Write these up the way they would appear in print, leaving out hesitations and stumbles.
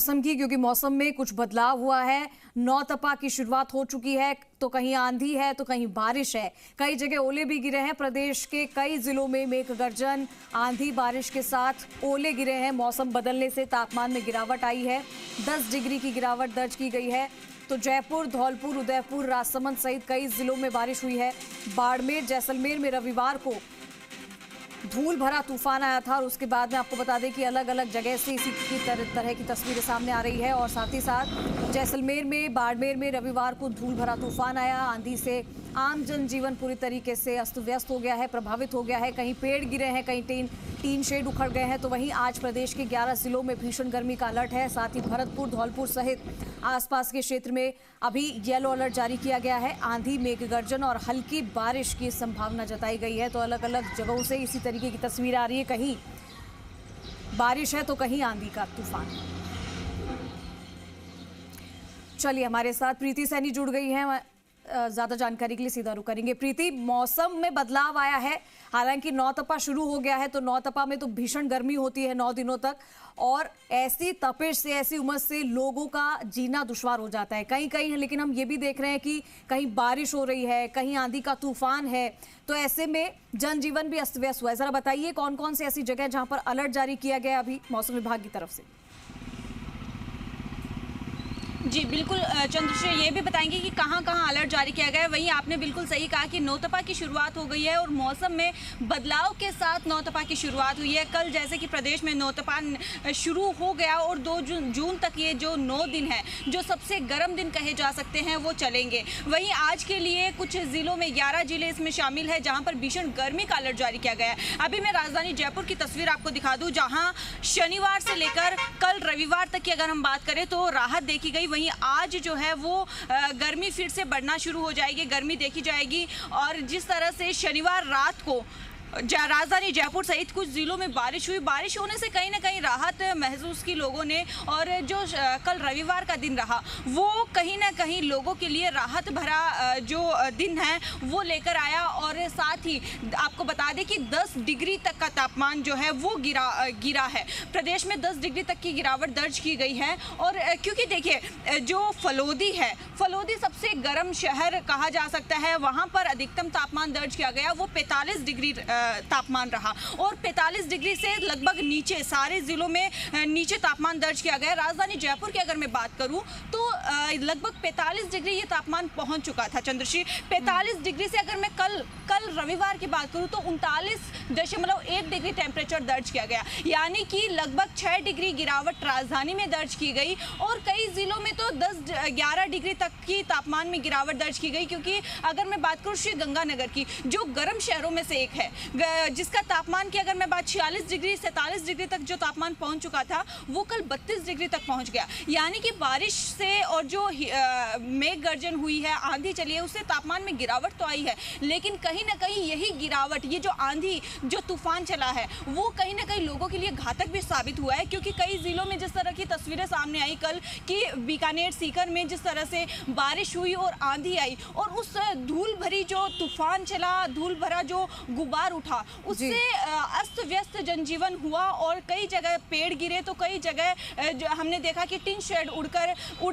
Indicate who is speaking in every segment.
Speaker 1: मौसम की, क्योंकि मौसम में कुछ बदलाव हुआ है। नौतपा की शुरुआत हो चुकी है, तो कहीं आंधी है तो कहीं बारिश है। कई जगह ओले भी गिरे हैं। प्रदेश के कई जिलों में मेघ गर्जन, आंधी बारिश के साथ ओले गिरे हैं। मौसम बदलने से तापमान में गिरावट आई है। 10 डिग्री की गिरावट दर्ज की गई है। तो जयपुर, धौलपुर, उदयपुर, राजसमंद सहित कई जिलों में बारिश हुई है। बाड़मेर, जैसलमेर में रविवार को धूल भरा तूफान आया था और उसके बाद में आपको बता दें कि अलग अलग जगह से इसी की तरह की तस्वीरें सामने आ रही है। और साथ ही साथ जैसलमेर में, बाड़मेर में रविवार को धूल भरा तूफान आया। आंधी से आम जनजीवन पूरी तरीके से अस्त व्यस्त हो गया है, प्रभावित हो गया है। कहीं पेड़ गिरे हैं, कहीं टीन शेड उखड़ गए हैं। तो वहीं आज प्रदेश के 11 जिलों में भीषण गर्मी का अलर्ट है। साथ ही भरतपुर, धौलपुर सहित आसपास के क्षेत्र में अभी येलो अलर्ट जारी किया गया है। आंधी, मेघ गर्जन और हल्की बारिश की संभावना जताई गई है। तो अलग अलग जगहों से इसी तरीके की तस्वीर आ रही है। कहीं बारिश है तो कहीं आंधी का तूफान। चलिए, हमारे साथ प्रीति सैनी जुड़ गई हैं। ज्यादा जानकारी के लिए सीधा रुख करेंगे। प्रीति, मौसम में बदलाव आया है। हालांकि नौतपा शुरू हो गया है, तो नौतपा में तो भीषण गर्मी होती है 9 दिनों तक, और ऐसी तपिश से, ऐसी उमस से लोगों का जीना दुश्वार हो जाता है। कहीं कहीं है, लेकिन हम ये भी देख रहे हैं कि कहीं बारिश हो रही है, कहीं आंधी का तूफान है। तो ऐसे में जनजीवन भी अस्त व्यस्त हुआ है। जरा बताइए कौन कौन सी ऐसी जगह जहां पर अलर्ट जारी किया गया अभी मौसम विभाग की तरफ से।
Speaker 2: जी बिल्कुल चंद्रशेखर, ये भी बताएंगे कि कहां कहां अलर्ट जारी किया गया है। वहीं आपने बिल्कुल सही कहा कि नौतपा की शुरुआत हो गई है और मौसम में बदलाव के साथ नौतपा की शुरुआत हुई है। कल जैसे कि प्रदेश में नौतपा शुरू हो गया और 2 जून तक ये जो 9 दिन है, जो सबसे गर्म दिन कहे जा सकते हैं, वो चलेंगे। वहीं आज के लिए कुछ जिलों में 11 जिले इसमें शामिल है जहाँ पर भीषण गर्मी का अलर्ट जारी किया गया है। अभी मैं राजधानी जयपुर की तस्वीर आपको दिखा दूँ, जहाँ शनिवार से लेकर कल रविवार तक की अगर हम बात करें तो राहत देखी गई। वहीं आज जो है वो गर्मी फिर से बढ़ना शुरू हो जाएगी, गर्मी देखी जाएगी। और जिस तरह से शनिवार रात को राजधानी जयपुर सहित कुछ जिलों में बारिश हुई, बारिश होने से कहीं ना कहीं राहत महसूस की लोगों ने। और जो कल रविवार का दिन रहा, वो कहीं ना कहीं लोगों के लिए राहत भरा जो दिन है वो लेकर आया। और साथ ही आपको बता दें कि 10 डिग्री तक का तापमान जो है वो गिरा है। प्रदेश में 10 डिग्री तक की गिरावट दर्ज की गई है। और क्योंकि देखिए, जो फलोदी है, फलोदी सबसे गर्म शहर कहा जा सकता है, वहाँ पर अधिकतम तापमान दर्ज किया गया वो 45 डिग्री तापमान रहा। और 45 डिग्री से लगभग नीचे सारे जिलों में नीचे तापमान दर्ज किया गया। राजधानी जयपुर की अगर मैं बात करूं तो लगभग 45 डिग्री ये तापमान पहुंच चुका था। चंद्रशेखर, 45 डिग्री से अगर मैं कल रविवार की बात करूं तो 39.1 डिग्री टेम्परेचर दर्ज किया गया, यानी कि लगभग 6 डिग्री गिरावट राजधानी में दर्ज की गई। और कई जिलों में तो 10-11 डिग्री तक की तापमान में गिरावट दर्ज की गई। क्योंकि अगर मैं बात करूं श्रीगंगानगर की, जो गर्म शहरों में से एक है, जिसका तापमान की अगर मैं बात 46 डिग्री 47 डिग्री तक जो तापमान पहुंच चुका था, वो कल 32 डिग्री तक पहुंच गया। यानी कि बारिश से और जो मेघ गर्जन हुई है, आंधी चली है, उससे तापमान में गिरावट तो आई है। लेकिन कहीं ना कहीं यही गिरावट, ये जो आंधी, जो तूफान चला है, वो कहीं ना कहीं लोगों के लिए घातक भी साबित हुआ है। क्योंकि कई जिलों में जिस तरह की तस्वीरें सामने आई कल कि बीकानेर, सीकर में जिस तरह से बारिश हुई और आंधी आई, और उस धूल भरी जो तूफान चला, धूल भरा जो गुबार उठा, उससे अस्त व्यस्त जनजीवन हुआ। और कई जगह पेड़ गिरे तो कई जगह हमने देखा कि टिन शेड उड़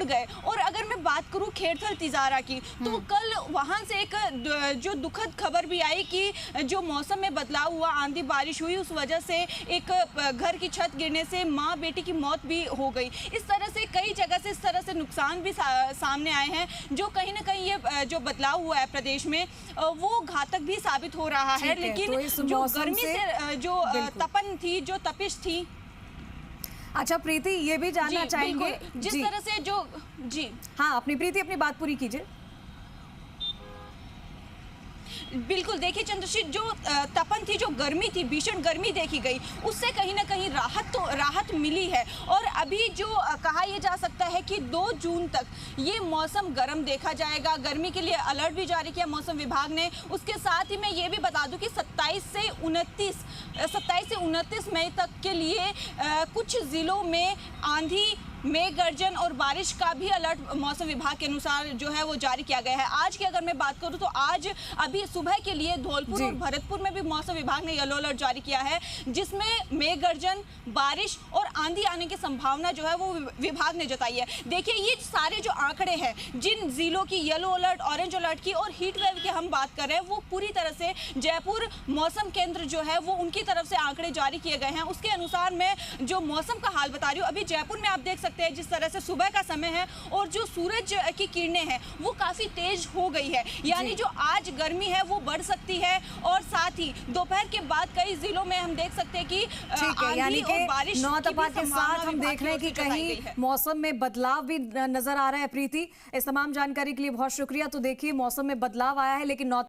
Speaker 2: गए। और अगर मैं बात करूं खेड़थल तिजारा की, तो कल वहां से एक जो दुखद खबर भी आई कि जो मौसम में बदलाव हुआ, आंधी बारिश हुई, उस वजह से एक घर की छत गिरने से माँ बेटी की मौत भी हो गई। इस तरह से कई जगह से इस तरह से नुकसान भी सामने आए हैं, जो कहीं ना कहीं ये जो बदलाव हुआ है प्रदेश में वो घातक भी साबित हो रहा है। लेकिन
Speaker 1: तो
Speaker 2: जो गर्मी से जो तपन थी, जो तपिश थी।
Speaker 1: अच्छा प्रीति, ये भी जानना चाहेंगे
Speaker 2: जिस तरह से जो जी
Speaker 1: हाँ, अपनी प्रीति अपनी बात पूरी कीजिए।
Speaker 2: बिल्कुल, देखिए चंद्रशेखर, जो तपन थी, जो गर्मी थी, भीषण गर्मी देखी गई, उससे कहीं ना कहीं राहत मिली है। और अभी जो कहा यह जा सकता है कि 2 जून तक ये मौसम गर्म देखा जाएगा। गर्मी के लिए अलर्ट भी जारी किया मौसम विभाग ने। उसके साथ ही मैं ये भी बता दूं कि 27 से 29 मई तक के लिए कुछ जिलों में आंधी मेघ गर्जन और बारिश का भी अलर्ट मौसम विभाग के अनुसार जो है वो जारी किया गया है। आज की अगर मैं बात करूं तो आज अभी सुबह के लिए धौलपुर और भरतपुर में भी मौसम विभाग ने येलो अलर्ट जारी किया है, जिसमें मेघ गर्जन, बारिश और आंधी आने की संभावना जो है वो विभाग ने जताई है। देखिए, ये सारे जो आंकड़े हैं, जिन जिलों की येलो अलर्ट, ऑरेंज अलर्ट की और हीट वेव की हम बात कर रहे हैं, वो पूरी तरह से जयपुर मौसम केंद्र जो है वो उनकी तरफ से आंकड़े जारी किए गए हैं। उसके अनुसार मैं जो मौसम का हाल बता रही हूँ, अभी जयपुर में आप देख सकते हैं जिस तरह से सुबह का समय है और जो सूरज की किरणें हैं वो काफी तेज हो गई है, यानी जो आज गर्मी है वो बढ़ सकती है। और साथ ही दोपहर के बाद कई जिलों में हम देख सकते हैं कि
Speaker 1: यानी कि
Speaker 2: बारिश
Speaker 1: नौतपा के साथ हम देख रहे हैं कि कहीं मौसम में बदलाव भी नजर आ रहा है। प्रीति, इस तमाम जानकारी के लिए बहुत शुक्रिया। तो देखिए, मौसम में बदलाव आया है, लेकिन